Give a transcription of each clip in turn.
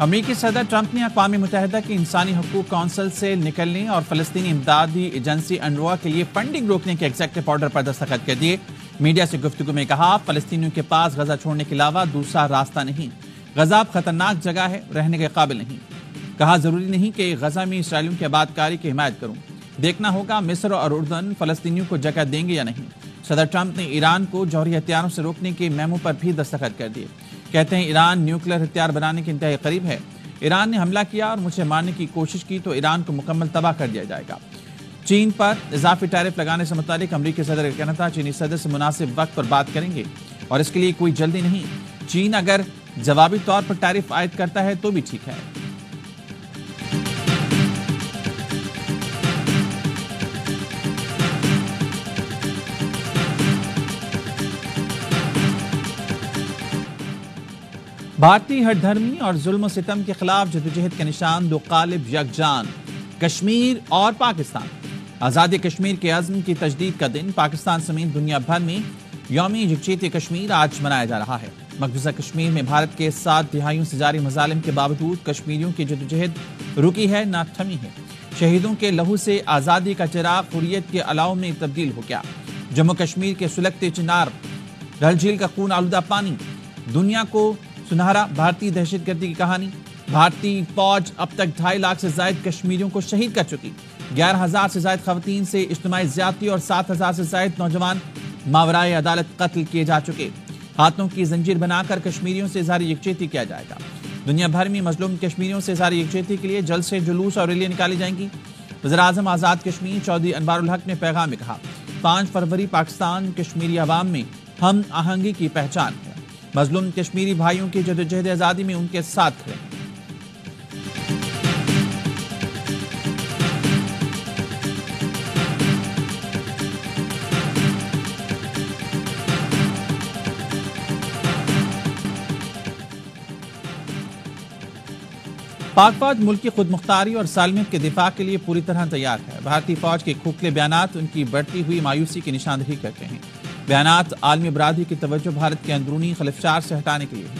امریکی صدر ٹرمپ نے اقوام متحدہ کی انسانی حقوق کونسل سے نکلنے اور فلسطینی امدادی ایجنسی انروا کے لیے فنڈنگ روکنے کے ایگزیکٹو آرڈر پر دستخط کر دیے۔ میڈیا سے گفتگو میں کہا، فلسطینیوں کے پاس غزہ چھوڑنے کے علاوہ دوسرا راستہ نہیں۔ غزہ اب خطرناک جگہ ہے، رہنے کے قابل نہیں۔ کہا، ضروری نہیں کہ غزہ میں اسرائیلیوں کی آباد کاری کی حمایت کروں۔ دیکھنا ہوگا مصر اور اردن فلسطینیوں کو جگہ دیں گے یا نہیں۔ صدر ٹرمپ نے ایران کو جوہری ہتھیاروں سے روکنے کے میمو پر بھی دستخط کر دیے۔ کہتے ہیں ایران نیوکلیر ہتھیار بنانے کے انتہائی قریب ہے۔ ایران نے حملہ کیا اور مجھے مارنے کی کوشش کی تو ایران کو مکمل تباہ کر دیا جائے گا۔ چین پر اضافی ٹیرف لگانے سے متعلق امریکی صدر کا کہنا تھا، چینی صدر سے مناسب وقت پر بات کریں گے اور اس کے لیے کوئی جلدی نہیں۔ چین اگر جوابی طور پر ٹیرف عائد کرتا ہے تو بھی ٹھیک ہے۔ بھارتی ہر دھرمی اور ظلم و ستم کے خلاف جدوجہد کے نشان دو قالب یکجان، کشمیر اور پاکستان۔ آزادی کشمیر کے عزم کی تجدید کا دن پاکستان سمیت دنیا بھر میں یوم یکجہتی کشمیر آج منایا جا رہا ہے۔ مقبوضہ کشمیر میں بھارت کے 7 دہائیوں سے جاری مظالم کے باوجود کشمیریوں کی جدوجہد رکی ہے نہ تھمی ہے۔ شہیدوں کے لہو سے آزادی کا چراغ حریت کے الاؤ میں تبدیل ہو گیا۔ جموں کشمیر کے سلگتے چنار، ڈل جھیل کا خون آلودہ پانی، دنیا کو سنہرا بھارتی دہشت گردی کی کہانی۔ بھارتی فوج اب تک 2.5 لاکھ سے زائد کشمیریوں کو شہید کر چکی۔ 11,000 سے زائد خواتین سے اجتماعی زیادتی اور 7,000 سے زائد نوجوان ماورائے عدالت قتل کیے جا چکے۔ ہاتھوں کی زنجیر بنا کر کشمیریوں سے اظہار یکجہتی کیا جائے گا۔ دنیا بھر میں مظلوم کشمیریوں سے اظہار یکجہتی کے لیے جلد سے جلوس اور ریلیاں نکالی جائیں گی۔ وزیراعظم آزاد کشمیر چودھری انوار الحق نے پیغام میں کہا، 5 فروری پاکستان کشمیری عوام میں ہم آہنگی کی پہچان ہے۔ مظلوم کشمیری بھائیوں کی جدوجہد آزادی میں ان کے ساتھ کھڑے ہیں۔ پاک فوج ملک کی خود مختاری اور سالمیت کے دفاع کے لیے پوری طرح تیار ہے۔ بھارتی فوج کے کھوکھلے بیانات ان کی بڑھتی ہوئی مایوسی کی نشاندہی کرتے ہیں۔ بیانات عالمی برادری کی توجہ بھارت کے اندرونی خلفشار سے ہٹانے کے لیے ہے۔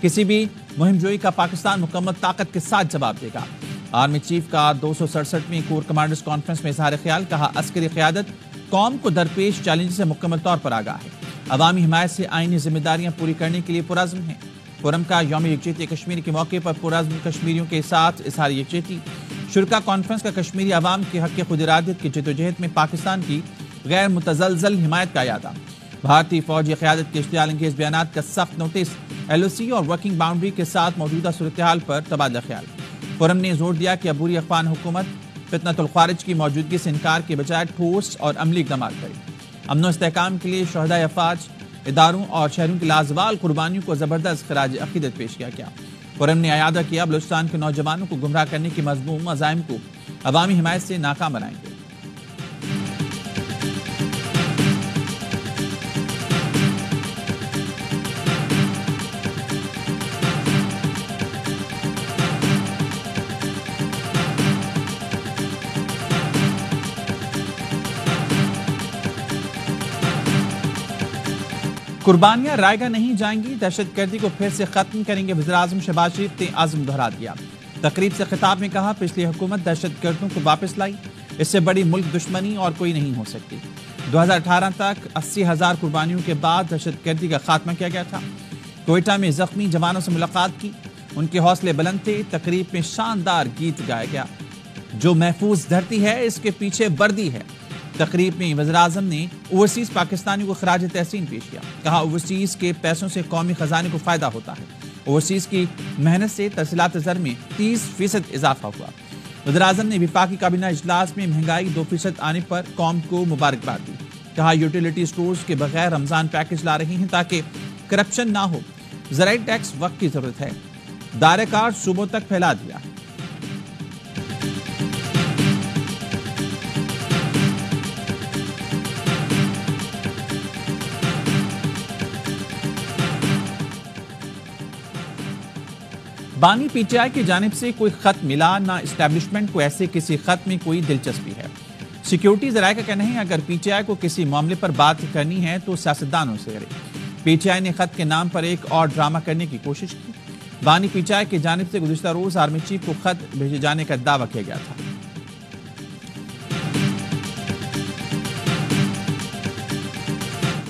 کسی بھی مہم جوئی کا پاکستان مکمل طاقت کے ساتھ جواب دے گا۔ آرمی چیف کا 267ویں کور کمانڈرز کانفرنس میں اظہار خیال، کہا، عسکری قیادت قوم کو درپیش چیلنج سے مکمل طور پر آگاہ ہے۔ عوامی حمایت سے آئینی ذمہ داریاں پوری کرنے کے لیے پرعزم ہے۔ فورم کا یوم یکجہتی کشمیر کے موقع پر پرعزم کشمیریوں کے ساتھ اظہار یکجہتی۔ شرکا کانفرنس کا کشمیری عوام کے حق خود ارادیت کی جدوجہد میں پاکستان کی غیر متزلزل حمایت کا اعادہ۔ بھارتی فوجی قیادت کے اشتعال انگیز بیانات کا سخت نوٹس۔ ایل او سی اور ورکنگ باؤنڈری کے ساتھ موجودہ صورتحال پر تبادلہ خیال۔ فورم نے زور دیا کہ عبوری افغان حکومت فتنۃ الخوارج کی موجودگی سے انکار کے بجائے ٹھوس اور عملی اقدامات کرے۔ امن و استحکام کے لیے شہدائے افواج، اداروں اور شہریوں کی لازوال قربانیوں کو زبردست خراج عقیدت پیش کیا گیا۔ فورم نے اعادہ کیا، بلوچستان کے نوجوانوں کو گمراہ کرنے کی مذموم عزائم کو عوامی حمایت سے ناکام بنائیں گے۔ قربانیاں رائے گاہ نہیں جائیں گی، دہشت گردی کو پھر سے ختم کریں گے، وزیراعظم شہباز شریف نے عزم دہرا دیا۔ تقریب سے خطاب میں کہا، پچھلی حکومت دہشت گردوں کو واپس لائی، اس سے بڑی ملک دشمنی اور کوئی نہیں ہو سکتی۔ 2018 تک 80,000 قربانیوں کے بعد دہشت گردی کا خاتمہ کیا گیا تھا۔ کوئٹہ میں زخمی جوانوں سے ملاقات کی، ان کے حوصلے بلند تھے۔ تقریب میں شاندار گیت گایا گیا، جو محفوظ دھرتی ہے اس کے پیچھے وردی ہے۔ تقریب میں وزیراعظم نے اوورسیز پاکستانیوں کو خراج تحسین پیش کیا، کہا، اوورسیز کے پیسوں سے قومی خزانے کو فائدہ ہوتا ہے۔ اوورسیز کی محنت سے ترسیلات زر میں 30% اضافہ ہوا۔ وزیراعظم نے وفاقی کابینہ اجلاس میں مہنگائی 2% آنے پر قوم کو مبارکباد دی، کہا، یوٹیلیٹی سٹورز کے بغیر رمضان پیکج لا رہی ہیں تاکہ کرپشن نہ ہو۔ زرعی ٹیکس وقت کی ضرورت ہے، دائرہ کار صوبوں تک پھیلا دیا۔ بانی پی ٹی آئی کی جانب سے کوئی خط ملا نہ اسٹیبلشمنٹ کو ایسے کسی خط میں کوئی دلچسپی ہے۔ سیکیورٹی ذرائع کا کہنا ہے، اگر پی ٹی آئی کو کسی معاملے پر بات کرنی ہے تو سیاستدانوں سے کرے۔ پی ٹی آئی نے خط کے نام پر ایک اور ڈرامہ کرنے کی کوشش کی۔ بانی پی ٹی آئی کی جانب سے گزشتہ روز آرمی چیف کو خط بھیجے جانے کا دعویٰ کیا گیا تھا۔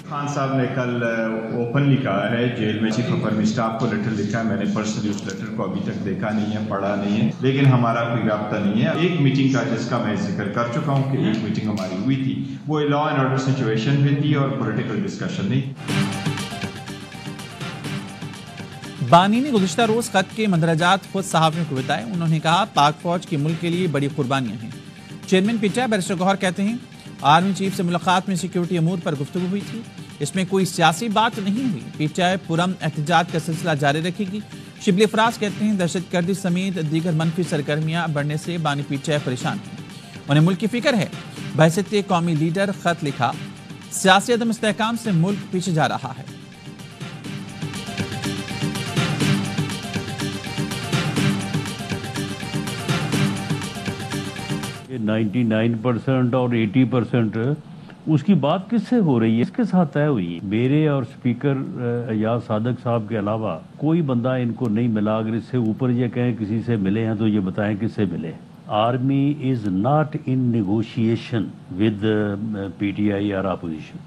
خان صاحب نے کل اوپنلی کہا ہے جیل میں چیف آف آرمی اسٹاف کو لیٹر لکھا ہے، میں نے پرسنلی اس لیٹر کو ابھی تک دیکھا نہیں ہے، پڑھا نہیں ہے، لیکن ہمارا کوئی رابطہ نہیں ہے۔ ایک میٹنگ کا جس کا میں ذکر کر چکا ہوں کہ ایک میٹنگ ہماری ہوئی تھی، وہ لا اینڈ آرڈر سچویشن میں تھی اور پولیٹیکل ڈسکشن نہیں۔ بانی نے گزشتہ روز خط کے مندرجات خود صحافیوں کو بتائے۔ انہوں نے کہا پاک فوج کے ملک کے لیے بڑی قربانیاں ہیں۔ Chairman P T I barrister Gohar کہتے ہیں آرمی چیف سے ملاقات میں سیکیورٹی امور پر گفتگو ہوئی تھی، اس میں کوئی سیاسی بات نہیں ہوئی۔ پی ٹی آئی پرامن احتجاج کا سلسلہ جاری رکھے گی۔ شبلی افراز کہتے ہیں دہشت گردی سمیت دیگر منفی سرگرمیاں بڑھنے سے بانی پی ٹی آئی پریشان ہیں، انہیں ملک کی فکر ہے۔ بحیثیت قومی لیڈر خط لکھا، سیاسی عدم استحکام سے ملک پیچھے جا رہا ہے۔ 99% اور 80% اس کی بات کس سے ہو رہی ہے، اس کے ساتھ طے ہوئی ہے۔ میرے اور اسپیکر ایاز صادق صاحب کے علاوہ کوئی بندہ ان کو نہیں ملا۔ اگر اس سے اوپر یہ کہیں کسی سے ملے ہیں تو یہ بتائیں کس سے ملے۔ Army is not in negotiation with P T آئی اور اپوزیشن۔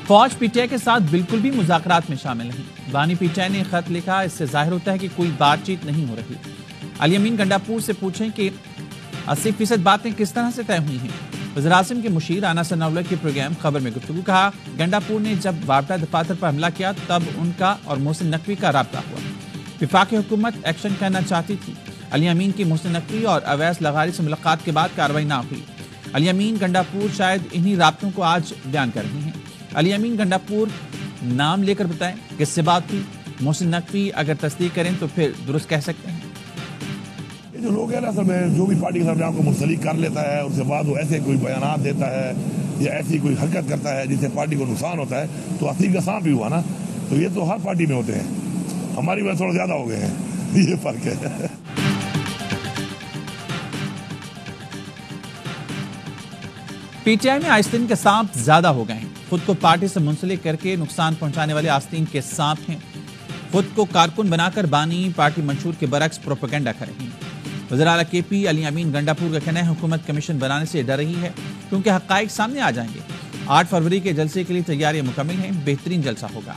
فوج پی ٹی آئی کے ساتھ بالکل بھی مذاکرات میں شامل نہیں۔ بانی پی ٹی آئی نے خط لکھا، اس سے ظاہر ہوتا ہے کہ کوئی بات چیت نہیں ہو رہی۔ علی امین گنڈاپور سے پوچھیں کہ 80% باتیں کس طرح سے طے ہوئی ہیں۔ وزیراعظم کے مشیر رانا ثناءاللہ کے پروگرام خبر میں گفتگو کہا گنڈاپور نے جب وابڈہ دفاتر پر حملہ کیا تب ان کا اور محسن نقوی کا رابطہ ہوا۔ وفاقی حکومت ایکشن کرنا چاہتی تھی۔ علی امین کی محسن نقوی اور اویس لغاری سے ملاقات کے بعد کارروائی نہ ہوئی۔ علی امین گنڈاپور شاید انہی رابطوں کو آج بیان کر رہی ہیں۔ علی امین گنڈاپور نام لے کر بتائیں کس سے بات ہوئی۔ محسن نقوی اگر تصدیق کریں تو پھر درست کہہ سکتے ہیں۔ یہ جو لوگ ہیں نا اصل میں جو بھی پارٹی کے سامنے آپ کو منسلک کر لیتا ہے، اس کے بعد وہ ایسے کوئی بیانات دیتا ہے یا ایسی کوئی حرکت کرتا ہے جس سے پارٹی کو نقصان ہوتا ہے، تو اصلی کا سانپ بھی ہوا نا۔ تو یہ تو ہر پارٹی میں ہوتے ہیں، ہماری وجہ تھوڑا زیادہ ہو گئے ہیں، یہ فرق ہے۔ پی ٹی آئی میں آستین کے سانپ زیادہ ہو گئے ہیں۔ خود کو پارٹی سے منسلک کر کے نقصان پہنچانے والے آستین کے سانپ ہیں۔ خود کو کارکن بنا کر بانی پارٹی منشور کے برعکس پروپیگنڈا کر رہی ہیں۔ وزیر اعلیٰ کے پی علی امین گنڈاپور کا کہنا ہے حکومت کمیشن بنانے سے ڈر رہی ہے کیونکہ حقائق سامنے آ جائیں گے۔ 8 فروری کے جلسے کے لیے تیاریاں مکمل ہیں، بہترین جلسہ ہوگا۔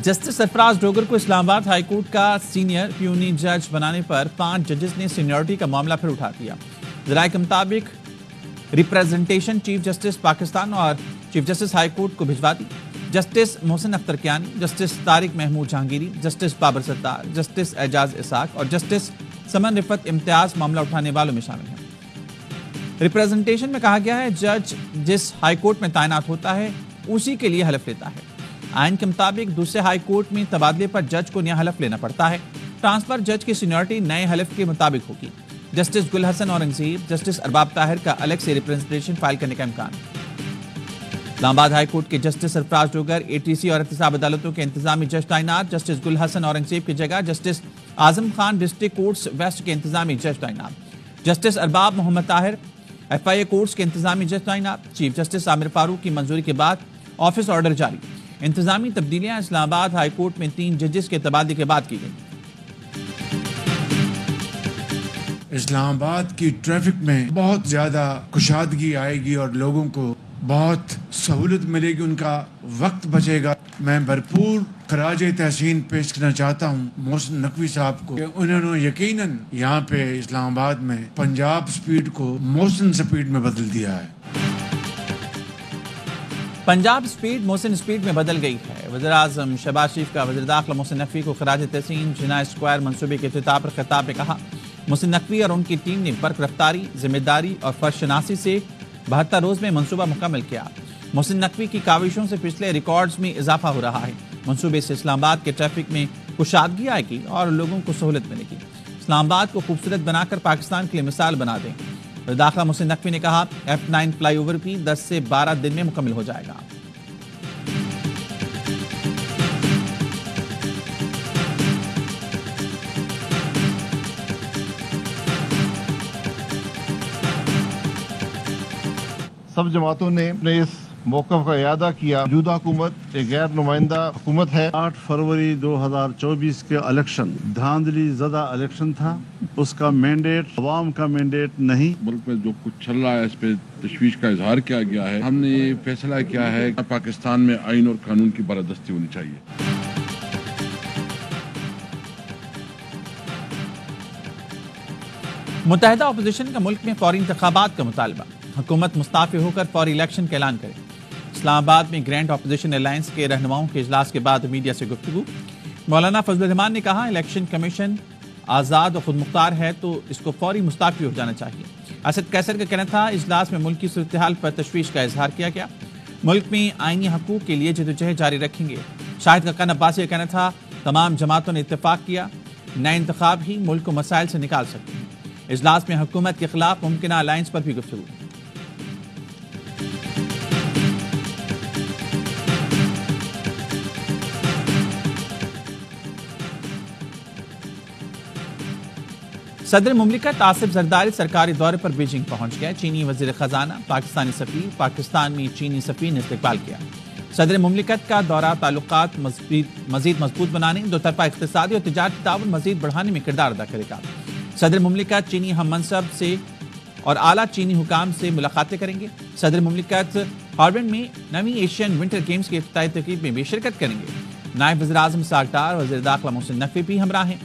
جسٹس سرفراز ڈوگر کو اسلام آباد ہائی کورٹ کا سینئر پیونی جج بنانے پر 5 ججز نے سینیورٹی کا معاملہ پھر اٹھا دیا۔ ذرائع کے مطابق ریپریزنٹیشن چیف جسٹس پاکستان اور چیف جسٹس ہائی کورٹ کو بھجوا دی۔ Justice Mohsin Akhtar Kayani, justice Tariq Mahmood Jahangiri, justice Babar ستار، جسٹس اعجاز اسحاق اور جسٹس سمن رفت امتیاز معاملہ اٹھانے والوں میں شامل ہیں۔ ریپریزنٹیشن میں کہا گیا ہے جج جس ہائی کورٹ میں تعینات ہوتا ہے اسی کے لیے حلف لیتا ہے۔ آئین کے مطابق دوسرے ہائی کورٹ میں تبادلے پر جج کو نیا حلف لینا پڑتا ہے۔ ٹرانسفر جج کی سینیورٹی نئے حلف کے مطابق ہوگی۔ جسٹس گل حسن اورنگزیب، جسٹس ارباب طاہر کا الگ سے ریپریزنٹیشن فائل کرنے کا امکان ہے۔ اسلام آباد ہائی کورٹ کے justice Sarfraz Dogar, A T C اور احتساب عدالتوں کے انتظامی جج تعینات۔ جسٹس گل حسن اورنگزیب کی جگہ justice Azam Khan district courts waste کے انتظامی جج تعینات۔ جسٹس ارباب محمد طاہر ایف آئی اے کورٹس کے انتظامی جج تعینات۔ چیف جسٹس عامر فاروق کی منظوری کے بعد آفس آرڈر جاری۔ انتظامی تبدیلیاں اسلام آباد ہائی کورٹ میں 3 ججز کے تبادلے کے بعد کی گئی۔ اسلام آباد کی ٹریفک میں بہت زیادہ کشادگی آئے گی اور لوگوں کو بہت سہولت ملے گی، ان کا وقت بچے گا۔ میں بھرپور خراج تحسین پیش کرنا چاہتا ہوں محسن نقوی صاحب کو کہ انہوں نے یقیناً یہاں پہ اسلام آباد میں پنجاب سپیڈ کو محسن سپیڈ میں بدل دیا ہے۔ پنجاب سپیڈ محسن سپیڈ میں بدل گئی ہے۔ وزیر اعظم شہباز شریف کا وزیر داخلہ محسن نقوی کو خراج تحسین جناح اسکوائر منصوبے کے افتتاح پر خطاب میں کہا محسن نقوی اور ان کی ٹیم نے برق رفتاری، ذمہ داری اور فرض شناسی سے 72 روز میں منصوبہ مکمل کیا۔ محسن نقوی کی کاوشوں سے پچھلے ریکارڈز میں اضافہ ہو رہا ہے۔ منصوبے سے اسلام آباد کے ٹریفک میں کشادگی آئے گی اور لوگوں کو سہولت ملے گی۔ اسلام آباد کو خوبصورت بنا کر پاکستان کے لیے مثال بنا دیں۔ وزیر داخلہ محسن نقوی نے کہا F9 فلائی اوور بھی 10 سے 12 دن میں مکمل ہو جائے گا۔ سب جماعتوں نے اپنے اس موقف کا اعادہ کیا. موجودہ حکومت ایک غیر نمائندہ حکومت ہے. 8 فروری 2024 کے الیکشن دھاندلی زدہ الیکشن تھا. اس کا مینڈیٹ عوام کا مینڈیٹ نہیں. ملک میں جو کچھ چل رہا ہے اس پہ تشویش کا اظہار کیا گیا ہے. ہم نے یہ فیصلہ کیا ہے کہ پاکستان میں آئین اور قانون کی بالادستی ہونی چاہیے. متحدہ اپوزیشن کا ملک میں فوری انتخابات کا مطالبہ. حکومت مستعفی ہو کر فوری الیکشن کا اعلان کرے. اسلام آباد میں گرینڈ اپوزیشن الائنس کے رہنماؤں کے اجلاس کے بعد میڈیا سے گفتگو. مولانا فضل الرحمان نے کہا الیکشن کمیشن آزاد و خود مختار ہے تو اس کو فوری مستعفی ہو جانا چاہیے. اسد قیصر کا کہنا تھا اجلاس میں ملک کی صورتحال پر تشویش کا اظہار کیا گیا. ملک میں آئینی حقوق کے لیے جدوجہد جاری رکھیں گے. شاہد کاکان عباسی کا کہنا تھا تمام جماعتوں نے اتفاق کیا نئے انتخاب ہی ملک کو مسائل سے نکال سکتے ہیں. اجلاس میں حکومت کے خلاف ممکنہ الائنس پر بھی گفتگو. صدر مملکت آصف زرداری سرکاری دورے پر بیجنگ پہنچ گئے. چینی وزیر خزانہ پاکستانی سفیر پاکستان میں چینی سفیر نے استقبال کیا. صدر مملکت کا دورہ تعلقات مزید مضبوط بنانے دو طرفہ اقتصادی اور تجارتی تعاون مزید بڑھانے میں کردار ادا کرے گا. صدر مملکت چینی ہم منصب سے اور اعلیٰ چینی حکام سے ملاقاتیں کریں گے. صدر مملکت ہاربرن میں نویں ایشین ونٹر گیمز کی افتتاحی تقریب میں بھی شرکت کریں گے. نائب وزیر اعظم ساغ ڈار وزیر داخلہ محسن نقوی بھی ہمراہ ہیں.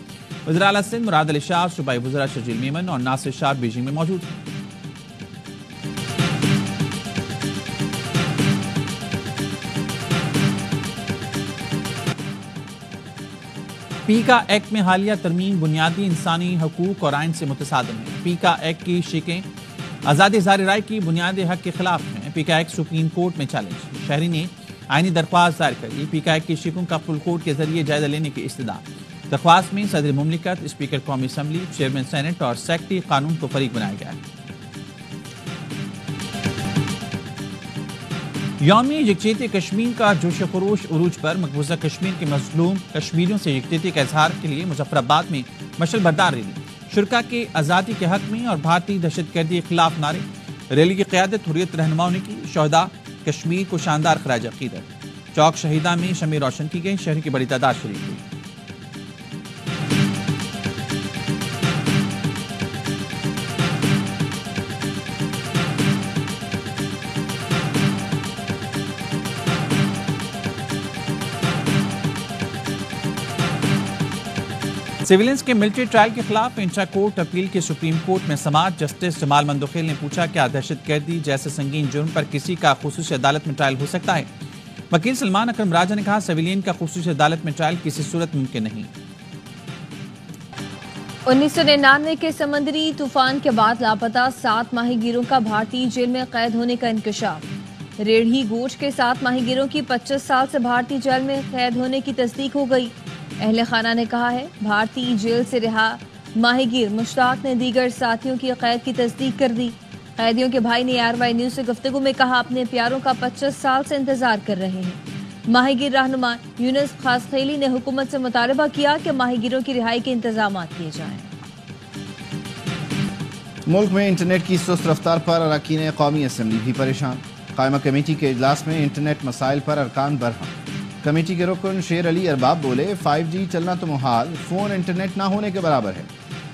وزیر اعلیٰ سندھ مراد علی شاہ صوبائی وزراء شرجیل میمن اور ناصر شاہ بیجنگ میں موجود ہیں. پیکا ایکٹ میں حالیہ ترمیم بنیادی انسانی حقوق اور آئین سے متصادم ہے. پیکا ایکٹ کی شقیں آزادی اظہار رائے کی بنیادی حق کے خلاف ہیں. پیکا ایکٹ سپریم کورٹ میں چیلنج. شہری نے آئینی درخواست دائر کری. پیکا ایکٹ کی شقوں کا فل کورٹ کے ذریعے جائزہ لینے کی استدعا. درخواست میں صدر مملکت اسپیکر قومی اسمبلی چیئرمین سینٹ اور سیکرٹری قانون کو فریق بنایا گیا ہے. یوم یکجہتی کشمیر کا جوش و خروش عروج پر. مقبوضہ کشمیر کے مظلوم کشمیریوں سے یکجہتی کا اظہار کے لیے مظفر آباد میں مشعل بردار ریلی. شرکا کے آزادی کے حق میں اور بھارتی دہشت گردی کے خلاف نعرے. ریلی کی قیادت حریت رہنماؤں نے کی. شہداء کشمیر کو شاندار خراج عقیدت. چوک شہیدہ میں شمع روشن کی گئی. شہر کی بڑی تعداد شریک ہوئی. سیولینز کے ملٹری ٹرائل کے خلاف انٹرا کورٹ اپیل کے سپریم کورٹ میں سماعت. جسٹس جمال مندوخیل نے پوچھا کیا دہشت گردی جیسے سنگین جرم پر کسی کا خصوصی عدالت میں ٹرائل ہو سکتا ہے. وکیل سلمان اکرم راجہ نے کہا سیولین کا خصوصی عدالت میں ٹرائل کسی صورت ممکن نہیں. 1999 کے سمندری طوفان کے بعد لاپتہ 7 ماہی گیروں کا بھارتی جیل میں قید ہونے کا انکشاف. ریڑھی گوشت کے 7 ماہی گیروں کی 25 سال سے بھارتی جیل میں قید ہونے کی تصدیق ہو گئی. اہل خانہ نے کہا ہے بھارتی جیل سے رہا ماہی گیر مشتاق نے دیگر ساتھیوں کی قید کی تصدیق کر دی. قیدیوں کے بھائی نے آر وائی نیوز سے گفتگو میں کہا اپنے پیاروں کا 25 سال سے انتظار کر رہے ہیں. ماہی گیر رہنما یونس خاصخیلی نے حکومت سے مطالبہ کیا کہ ماہی گیروں کی رہائی کے انتظامات کیے جائیں. ملک میں انٹرنیٹ کی سست رفتار پر اراکین قومی اسمبلی بھی پریشان. قائمہ کمیٹی کے اجلاس میں انٹرنیٹ مسائل پر ارکان برہم. کمیٹی کے رکن شیر علی ارباب بولے 5G چلنا تو محال فون انٹرنیٹ نہ ہونے کے برابر ہے.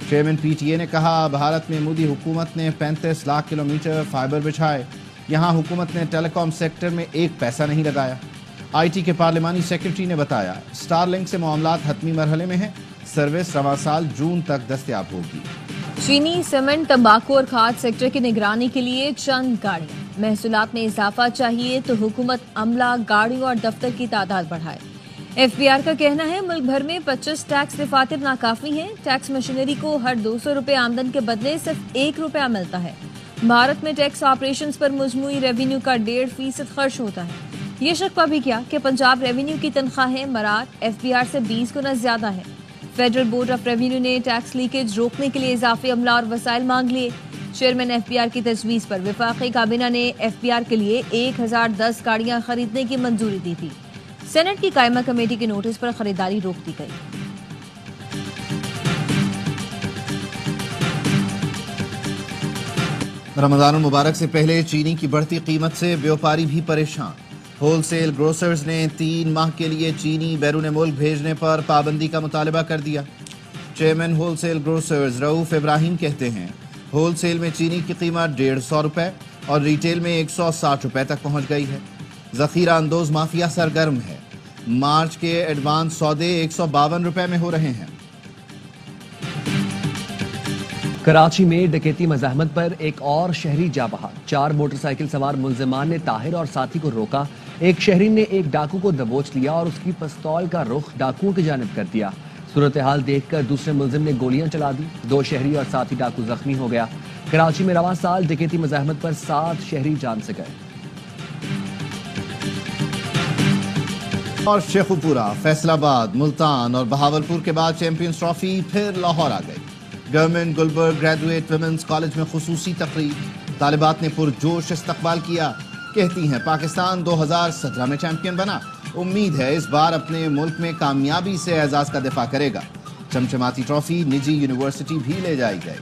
چیئرمین پی ٹی اے نے کہا بھارت میں مودی حکومت نے 35 لاکھ کلومیٹر فائبر بچھائے. یہاں حکومت نے ٹیلی کام سیکٹر میں ایک پیسہ نہیں لگایا. آئی ٹی کے پارلیمانی سیکرٹری نے بتایا سٹار لنک سے معاملات حتمی مرحلے میں ہیں. سروس رواں سال جون تک دستیاب ہوگی. چینی سیمنٹ تمباکو اور کھاد سیکٹر کی نگرانی کے لیے چند گاڑیاں. محصولات میں اضافہ چاہیے تو حکومت عملہ گاڑیوں اور دفتر کی تعداد بڑھائے. ایف بی آر کا کہنا ہے ملک بھر میں 25 ٹیکس دفاتر ناکافی ہیں. ٹیکس مشینری کو ہر 200 روپے آمدن کے بدلے صرف 1 روپیہ ملتا ہے. بھارت میں ٹیکس آپریشنز پر مجموعی ریونیو کا 1.5% خرچ ہوتا ہے. یہ شکوہ بھی کیا کہ پنجاب ریونیو کی تنخواہیں مراد ایف بی آر سے 20 گنا زیادہ ہیں. فیڈرل بورڈ آف ریونیو نے ٹیکس لیکیج روکنے کے لیے اضافی عملہ اور وسائل مانگ لیے. چیئرمین ایف بی آر کی تجویز پر وفاقی کابینہ نے ایف بی آر کے لیے 1010 گاڑیاں خریدنے کی منظوری دی تھی. سینٹ کی قائمہ کمیٹی کے نوٹس پر خریداری روک دی گئی. رمضان المبارک سے پہلے چینی کی بڑھتی قیمت سے بیوپاری بھی پریشان۔ ہول سیل گروسرز نے 3 ماہ کے لیے چینی بیرون ملک بھیجنے پر پابندی کا مطالبہ کر دیا۔ چیئرمین ہول سیل گروسرز رؤوف ابراہیم کہتے ہیں ہول سیل میں چینی کی قیمت 150 روپے اور ریٹیل میں 160 روپے تک پہنچ گئی ہے۔ ذخیرہ اندوز مافیا سرگرم ہے۔ مارچ کے ایڈوانس سودے 152 روپے میں ہو رہے ہیں۔ کراچی میں ڈکیتی مزاحمت پر ایک اور شہری جاں بحق۔ 4 موٹر سائیکل سوار ملزمان نے طاہر اور ساتھی کو روکا۔ ایک شہری نے ایک ڈاکو کو دبوچ لیا اور اس کی پستول کا رخ ڈاکوؤں کی جانب کر دیا۔ صورتحال دیکھ کر دوسرے ملزم نے گولیاں چلا دی۔ 2 شہری اور ساتھی ڈاکو زخمی ہو گیا۔ کراچی میں رواں سال ڈکیتی مزاحمت پر 7 شہری جان سے گئے۔ اور شیخوپورہ، فیصل آباد، ملتان اور بہاولپور کے بعد چیمپئنز ٹرافی پھر لاہور آ گئی۔ Government Gulberg graduate women's college میں خصوصی تقریب، طالبات نے پرجوش استقبال کیا۔ کہتی ہیں پاکستان 2017 میں چیمپئن بنا، امید ہے اس بار اپنے ملک میں کامیابی سے اعزاز کا دفاع کرے گا۔ چمچماتی ٹرافی نجی یونیورسٹی بھی لے جائی گئی۔